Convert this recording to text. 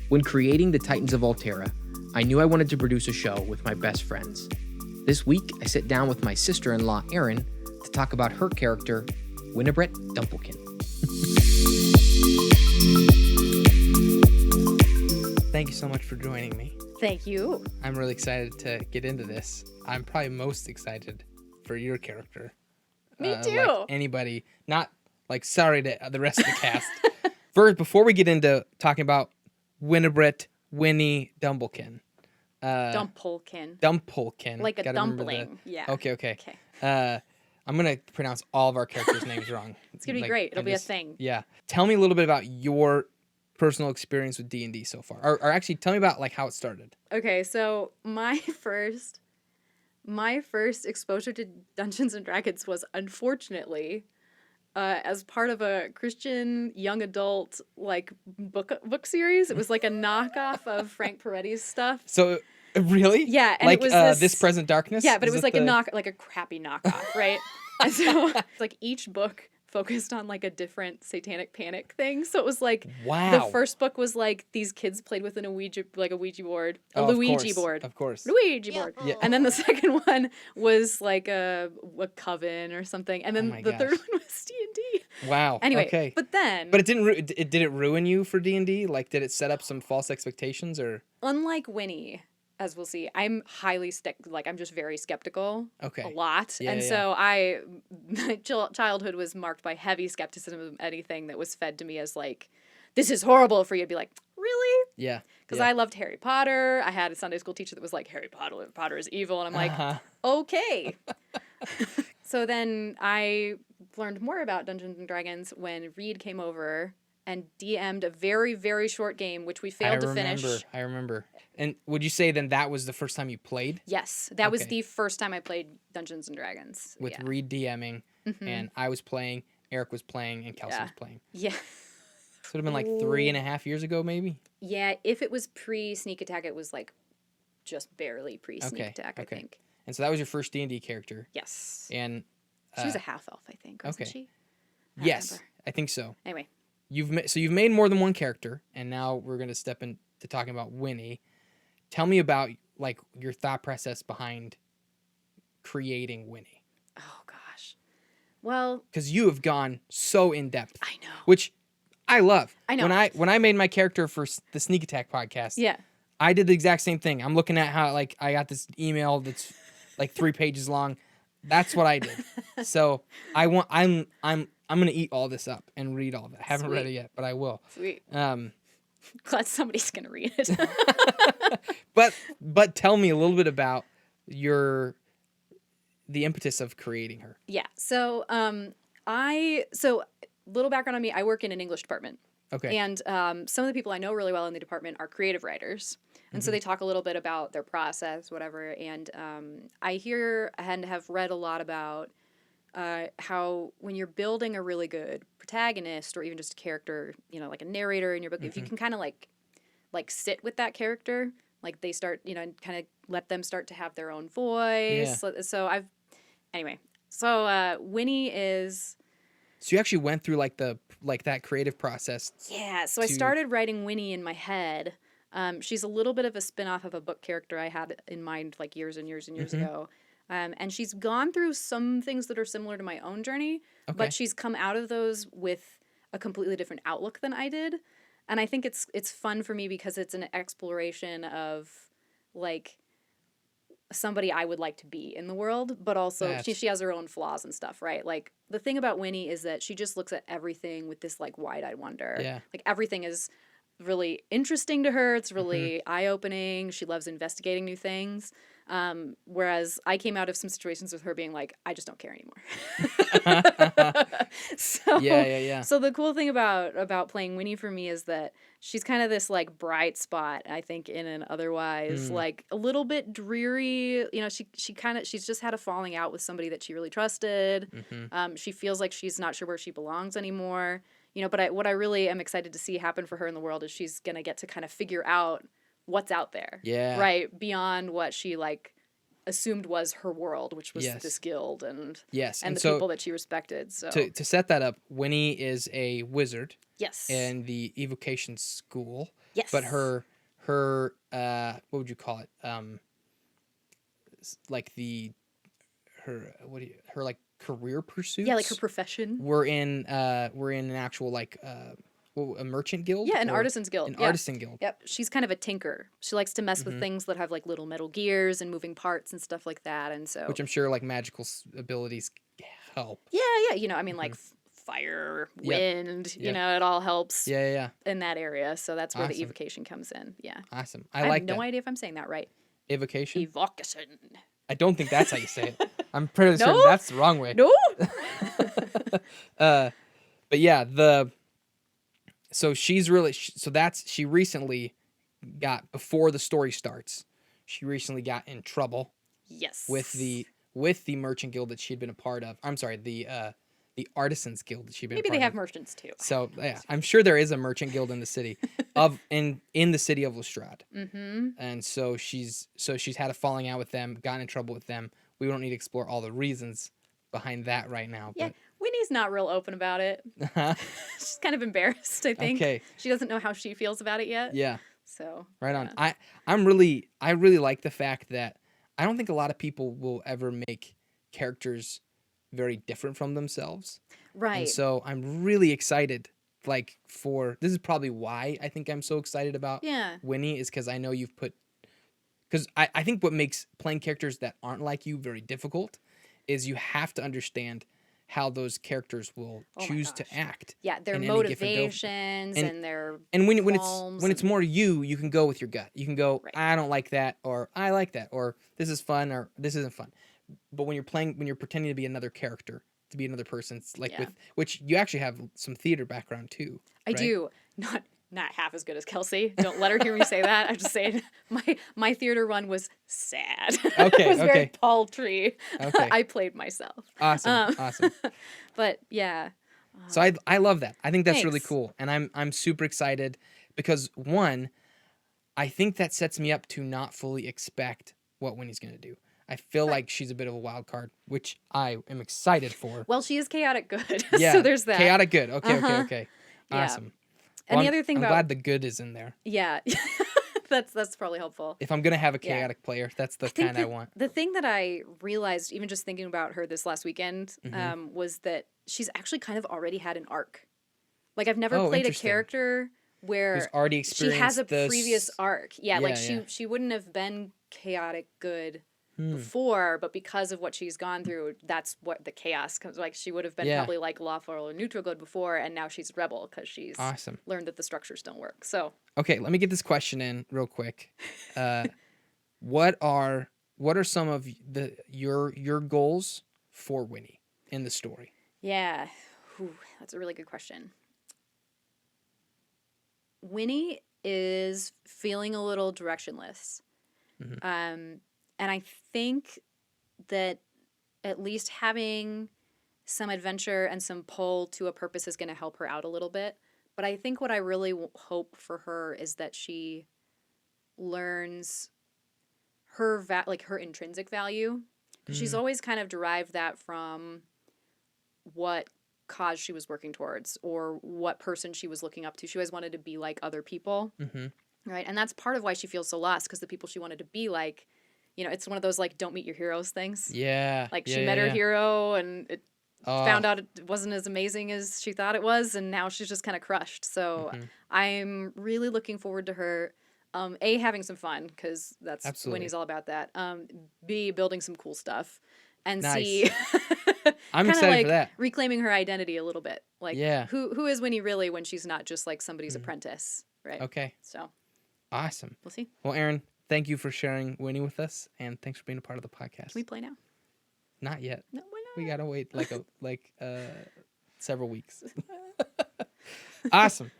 When creating the Titans of Altera, I knew I wanted to produce a show with my best friends. This week, I sit down with my sister-in-law, Erin, to talk about her character, Winnebret Dumplekin. Thank you so much for joining me. Thank you. I'm really excited to get into this. I'm probably most excited for your character. Me too. Like anybody, not like sorry to the rest of the cast. First, before we get into talking about Winnebret, Winnie, Dumplekin. Dumplekin. Like a dumpling. Yeah. Okay. I'm going to pronounce all of our characters' names wrong. It's going to be great. It'll be a thing. Yeah. Tell me a little bit about your personal experience with D&D so far. Or actually, tell me about like how it started. Okay, so my first exposure to Dungeons and Dragons was unfortunately as part of a Christian young adult like book series. It was like a knockoff of Frank Peretti's stuff. So really? Yeah, and like it was This Present Darkness? Yeah, but it was like a crappy knockoff, right? And so it's like each book focused on like a different satanic panic thing. So it was like the first book was like these kids played with a Ouija board, Luigi board. Of course. Luigi board. Yeah. And then the second one was like a coven or something. And then the third one was D&D. Wow. Anyway, okay. But it didn't did it ruin you for D&D? Like did it set up some false expectations or? Unlike Winnie, as we'll see, I'm I'm just very skeptical. Okay. A lot. So my childhood was marked by heavy skepticism of anything that was fed to me as like, this is horrible for you. I'd be like, really? Yeah. Because I loved Harry Potter. I had a Sunday school teacher that was like, Harry Potter is evil. And I'm like, okay. So then I learned more about Dungeons and Dragons when Reed came over and DM'd a very, very short game, which we failed to finish. I remember. And would you say then that was the first time you played? Yes. That was the first time I played Dungeons and Dragons. With Reed DMing, and I was playing, Eric was playing, and Kelsey was playing. Yeah. So it would have been like 3.5 years ago, maybe? Yeah, if it was pre-Sneak Attack, it was like just barely pre-Sneak Attack, I think. And so that was your first D&D character? Yes. And she was a half-elf, I think, wasn't she? Yes, I think so. Anyway. You've made more than one character, and now we're going to step into talking about Winnie. Tell me about like your thought process behind creating Winnie. Oh gosh. Well, because you have gone so in depth. I know. Which I love. I know. When I made my character for the Sneak Attack podcast, I did the exact same thing. I'm looking at how like I got this email that's like 3 pages long. That's what I did. So I'm gonna eat all this up and read all of it. I haven't read it yet, but I will. Sweet. Glad somebody's gonna read it. but tell me a little bit about the impetus of creating her. Yeah. So little background on me. I work in an English department. Okay. And some of the people I know really well in the department are creative writers. And so they talk a little bit about their process, whatever. And I hear and have read a lot about how when you're building a really good protagonist or even just a character, like a narrator in your book, if you can kind of like sit with that character, like they start, and kind of let them start to have their own voice. Yeah. So Winnie is. So you actually went through like that creative process. Yeah. So I started writing Winnie in my head. She's a little bit of a spin-off of a book character I had in mind like years and years and years ago. And she's gone through some things that are similar to my own journey, but she's come out of those with a completely different outlook than I did. And I think it's fun for me because it's an exploration of like somebody I would like to be in the world, but also she has her own flaws and stuff, right? Like the thing about Winnie is that she just looks at everything with this like wide-eyed wonder. Yeah. Like everything is really interesting to her. It's really eye-opening. She loves investigating new things. Whereas I came out of some situations with her being like, I just don't care anymore. So the cool thing about playing Winnie for me is that she's kind of this like bright spot, I think, in an otherwise like a little bit dreary, she's just had a falling out with somebody that she really trusted. She feels like she's not sure where she belongs anymore. But what I really am excited to see happen for her in the world is she's going to get to kind of figure out what's out there. Yeah. Right? Beyond what she like assumed was her world, which was Yes. this guild and and the so people that she respected. So to set that up, Winnie is a wizard yes, in the evocation school. yes, But her what would you call it? Like her like career pursuits. yeah, like her profession. We're in an actual like a merchant guild. Yeah, an artisan's guild. An artisan guild. Yep, she's kind of a tinker. She likes to mess with things that have like little metal gears and moving parts and stuff like that. And so, which I'm sure like magical abilities help. Yeah. You know, I mean, like fire, wind. You know, it all helps. Yeah. In that area, so that's where the evocation comes in. Yeah. Awesome. I have no idea if I'm saying that right. Evocation. Evocation. I don't think that's how you say it. I'm pretty certain that's the wrong way. No. But yeah, so she's really she recently got, before the story starts, she recently got in trouble. Yes. With the merchant guild that she'd been a part of. I'm sorry, the artisans guild that she'd been. Maybe a part they have of. merchants too. So yeah, I'm sure there is a merchant guild in the city in the city of Lestrade. Mm-hmm. And so she's had a falling out with them, gotten in trouble with them. We don't need to explore all the reasons behind that right now. Yeah, but Winnie's not real open about it. She's kind of embarrassed, I think. Okay. She doesn't know how she feels about it yet. Yeah. So. Right on. I really like the fact that I don't think a lot of people will ever make characters very different from themselves. Right. And so I'm really excited. Like this is probably why I think I'm so excited about Winnie, is because I know you've put. Because I think what makes playing characters that aren't like you very difficult is you have to understand how those characters will choose to act. Yeah, their motivations and their when it's more you can go with your gut. You can go, I don't like that, or I like that, or this is fun, or this isn't fun. But when you're pretending to be another character, to be another person, it's like which you actually have some theater background too. I do. Not half as good as Kelsey. Don't let her hear me say that. I'm just saying my theater run was sad. Okay. It was very paltry. Okay. I played myself. Awesome. But yeah. So I love that. I think that's really cool. And I'm super excited because, one, I think that sets me up to not fully expect what Winnie's going to do. I feel like she's a bit of a wild card, which I am excited for. Well, she is chaotic good. Yeah. So there's that. Chaotic good. Okay. Awesome. Yeah. And the other thing I'm glad the good is in there. Yeah. That's probably helpful. If I'm going to have a chaotic player, that's the kind I want. The thing that I realized, even just thinking about her this last weekend, was that she's actually kind of already had an arc. Like, I've never played a character where who's already experienced she has a previous arc. Yeah, she wouldn't have been chaotic good before, but because of what she's gone through, that's what the chaos comes. Like, she would have been probably like lawful or neutral good before, and now she's rebel because she's learned that the structures don't work. So okay, let me get this question in real quick. What are some of your goals for Winnie in the story? Yeah, that's a really good question. Winnie is feeling a little directionless. And I think that at least having some adventure and some pull to a purpose is going to help her out a little bit. But I think what I really hope for her is that she learns her her intrinsic value. Because she's always kind of derived that from what cause she was working towards or what person she was looking up to. She always wanted to be like other people. Right? And that's part of why she feels so lost, because the people she wanted to be like, you know, it's one of those, like, don't meet your heroes things. Yeah. Like, she met her hero, and it found out it wasn't as amazing as she thought it was, and now she's just kind of crushed. So I'm really looking forward to her, A, having some fun, because that's Winnie's all about that. B, building some cool stuff. And C, I'm excited for that. Reclaiming her identity a little bit. Like, who is Winnie really when she's not just, like, somebody's apprentice, right? Okay. So. Awesome. We'll see. Well, Erin, thank you for sharing Winnie with us, and thanks for being a part of the podcast. Can we play now? Not yet. No, why not? We gotta wait several weeks. Awesome.